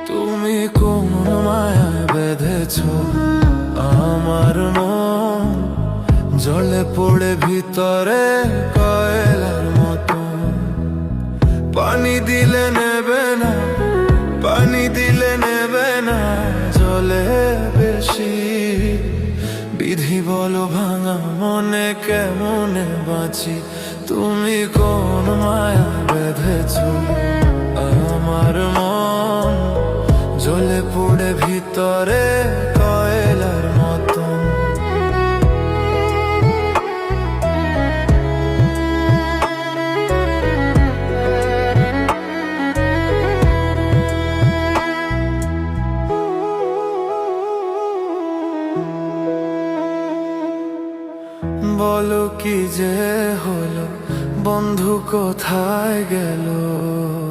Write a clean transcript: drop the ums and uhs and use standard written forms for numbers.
তুমি কোন মায়ায় বেঁধেছ আমার মন, জলে পড়ে ভিতরে কয়লার মতো। পানি দিলে নেবে না, পানি দিলে নেবে না, জলে বেশি। বিধি বলো ভাঙা মনে কেমনে বাঁচি। তুমি কোন মায়া বেঁধেছ আমার মন, জলে পড়ে ভিতরে কয়লার মতো। বলো কি যে হলো, বন্ধু কোথায় গেল?